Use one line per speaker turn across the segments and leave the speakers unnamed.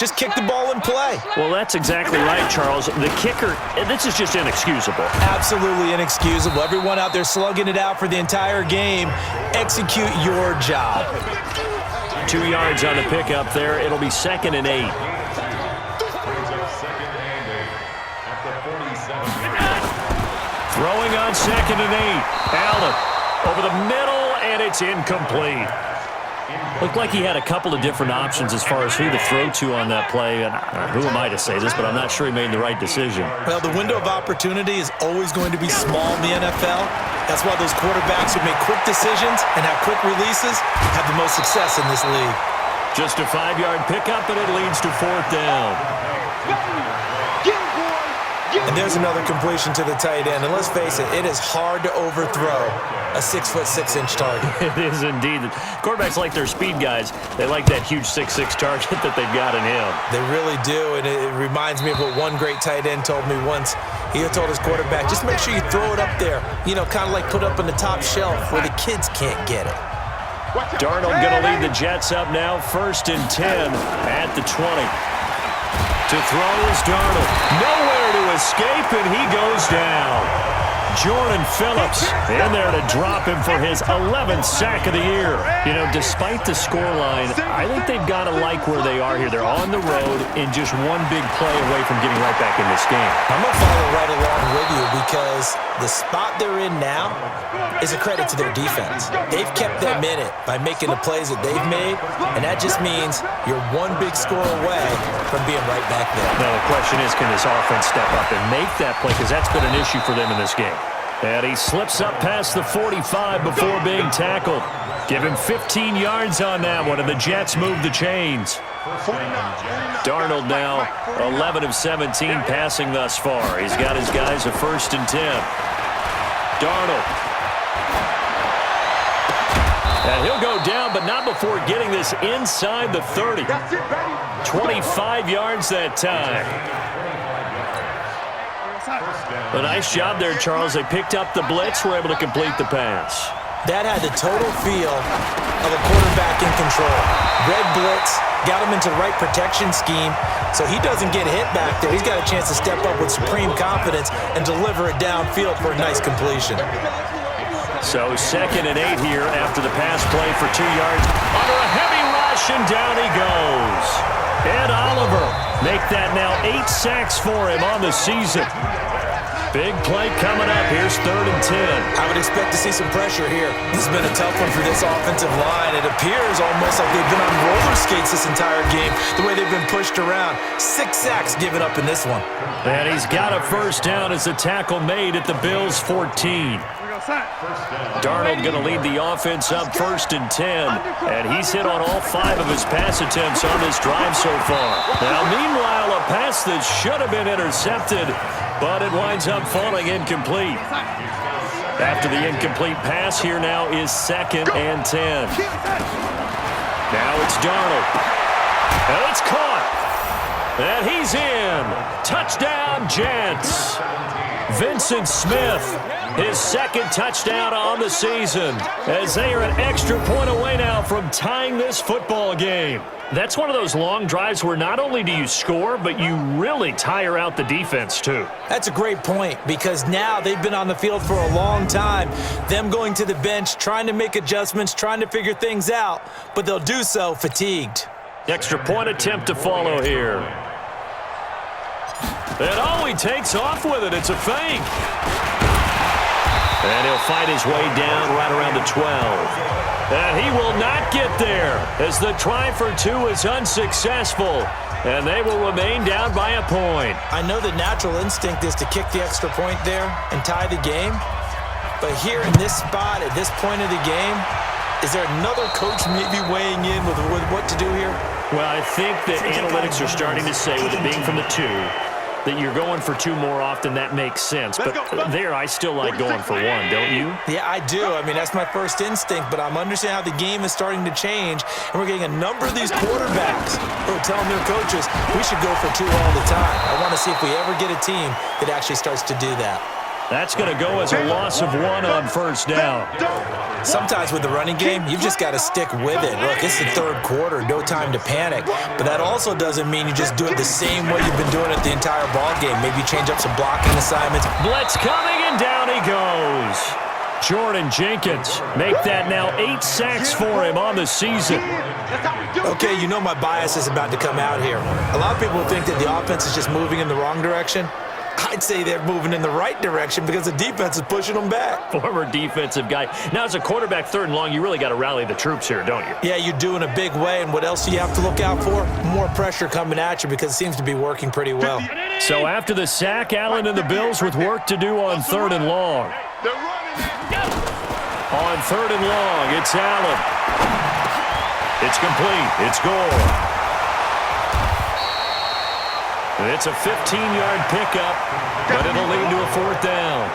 Just kick the ball and play.
Well, that's exactly right, Charles. The kicker, this is just inexcusable.
Absolutely inexcusable. Everyone out there slugging it out for the entire game. Execute your job.
2 yards on the pickup there. It'll be 2nd and 8. Throwing on 2nd and 8. Allen over the middle, and it's incomplete. Looked like he had a couple of different options as far as who to throw to on that play. And who am I to say this, but I'm not sure he made the right decision.
Well, the window of opportunity is always going to be small in the NFL. That's why those quarterbacks who make quick decisions and have quick releases have the most success in this league.
Just a 5-yard pickup, and it leads to 4th down.
And there's another completion to the tight end. And let's face it, it is hard to overthrow a 6'6" target.
It is indeed. Quarterbacks like their speed guys. They like that huge 6'6" target that they've got in him.
They really do, and it reminds me of what one great tight end told me once. He told his quarterback, just make sure you throw it up there, you know, kind of like put up on the top shelf where the kids can't get it.
Darnold going to lead the Jets up now, 1st and 10 at the 20. To throw is Darnold. Nowhere to escape, and he goes down. Jordan Phillips in there to drop him for his 11th sack of the year. You know, despite the scoreline, I think they've got to like where they are here. They're on the road and just one big play away from getting right back in this game.
I'm going to follow right along with you because the spot they're in now is a credit to their defense. They've kept them in it by making the plays that they've made, and that just means you're one big score away from being right back there.
Now, the question is, can this offense step up and make that play? Because that's been an issue for them in this game. And he slips up past the 45 before being tackled. Give him 15 yards on that one, and the Jets move the chains. Darnold now 11 of 17 passing thus far. He's got his guys a 1st and 10. Darnold. And he'll go down, but not before getting this inside the 30. 25 yards that time. A nice job there, Charles. They picked up the blitz, were able to complete the pass.
That had the total feel of a quarterback in control. Red blitz, got him into the right protection scheme, so he doesn't get hit back there. He's got a chance to step up with supreme confidence and deliver it downfield for a nice completion.
So 2nd and 8 here after the pass play for 2 yards. Under a heavy rush, and down he goes. Ed Oliver make that now 8 sacks for him on the season. Big play coming up. Here's 3rd and 10.
I would expect to see some pressure here. This has been a tough one for this offensive line. It appears almost like they've been on roller skates this entire game, the way they've been pushed around. 6 sacks given up in this one.
And he's got a 1st down as the tackle made at the Bills' 14. Darnold going to lead the offense up 1st and 10. And he's hit on all 5 of his pass attempts on this drive so far. Now, meanwhile, a pass that should have been intercepted, but it winds up falling incomplete. After the incomplete pass, here now is 2nd and 10. Now it's Darnold. And it's caught. And he's in. Touchdown, Jets. Vincent Smith, his 2nd touchdown on the season, as they are an extra point away now from tying this football game. That's one of those long drives where not only do you score, but you really tire out the defense too.
That's a great point, because now they've been on the field for a long time. Them going to the bench, trying to make adjustments, trying to figure things out, but they'll do so fatigued.
Extra point attempt to follow here. And he takes off with it. It's a fake. And he'll fight his way down right around the 12. And he will not get there as the try for 2 is unsuccessful. And they will remain down by a point.
I know the natural instinct is to kick the extra point there and tie the game. But here in this spot, at this point of the game, is there another coach maybe weighing in with what to do here?
Well, I think that analytics are starting to say, with it being from the 2, that you're going for 2 more often. That makes sense. But there, I still like going for 1, don't you?
Yeah, I do. I mean, that's my first instinct, but I'm understanding how the game is starting to change, and we're getting a number of these quarterbacks who are telling their coaches, we should go for 2 all the time. I want to see if we ever get a team that actually starts to do that.
That's going to go as a loss of 1 on first down.
Sometimes with the running game, you've just got to stick with it. Look, it's the third quarter, no time to panic. But that also doesn't mean you just do it the same way you've been doing it the entire ball game. Maybe change up some blocking assignments.
Blitz coming, and down he goes. Jordan Jenkins make that now 8 sacks for him on the season.
Okay, you know my bias is about to come out here. A lot of people think that the offense is just moving in the wrong direction. I'd say they're moving in the right direction because the defense is pushing them back.
Former defensive guy. Now, as a quarterback, 3rd and long, you really got to rally the troops here, don't you?
Yeah, you do in a big way. And what else do you have to look out for? More pressure coming at you because it seems to be working pretty well.
So after the sack, Allen and the Bills with work to do on 3rd and long. On 3rd and long, it's Allen. It's complete. It's Gore. It's a 15-yard pickup, but it'll lead to a 4th down.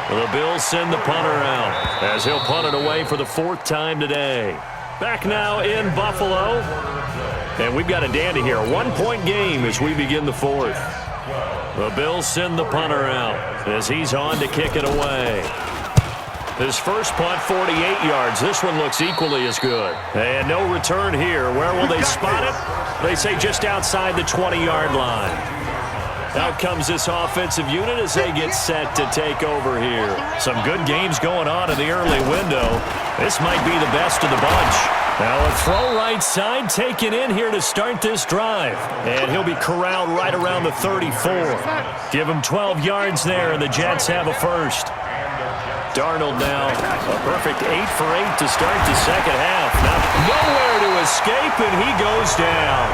The Bills send the punter out as he'll punt it away for the 4th time today. Back now in Buffalo. And we've got a dandy here. A 1-point game as we begin the 4th. The Bills send the punter out as he's on to kick it away. His first punt, 48 yards. This one looks equally as good. And no return here. Where will they spot it? They say just outside the 20-yard line. Out comes this offensive unit as they get set to take over here. Some good games going on in the early window. This might be the best of the bunch. Now a throw right side taken in here to start this drive. And he'll be corralled right around the 34. Give him 12 yards there, and the Jets have a first. Darnold now a perfect 8 for 8 to start the second half. Now nowhere to escape, and he goes down.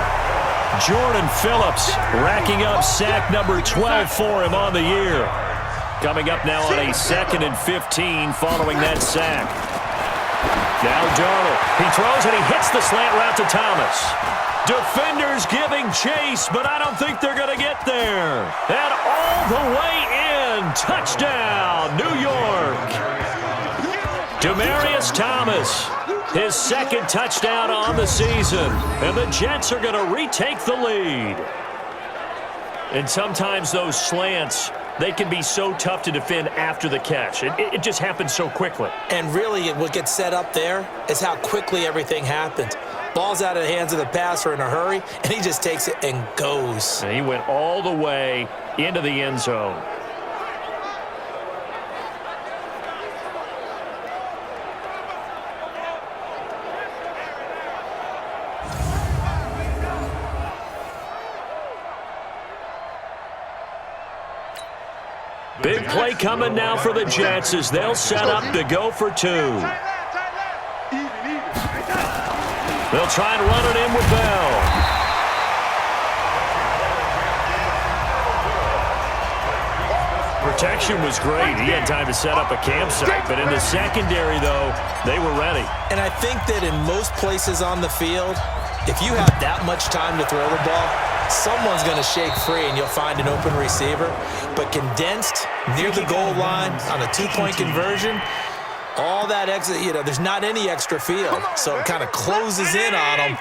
Jordan Phillips racking up sack number 12 for him on the year. Coming up now on a 2nd and 15 following that sack. Now Darnold. He throws and he hits the slant route to Thomas. Defenders giving chase, but I don't think they're going to get there. And all the way in. Touchdown, New York. Demaryius Thomas, his 2nd touchdown on the season. And the Jets are going to retake the lead. And sometimes those slants, they can be so tough to defend after the catch. It just happens so quickly.
And really, what gets set up there is how quickly everything happens. Ball's out of the hands of the passer in a hurry, and he just takes it and goes.
And he went all the way into the end zone. Big play coming now for the Jets as they'll set up to go for 2. They'll try and run it in with Bell. Protection was great. He had time to set up a campsite, but in the secondary, though, they were ready.
And I think that in most places on the field, if you have that much time to throw the ball, someone's going to shake free and you'll find an open receiver. But condensed near the goal line on a 2-point conversion, all that extra, there's not any extra field. So it kind of closes in on them.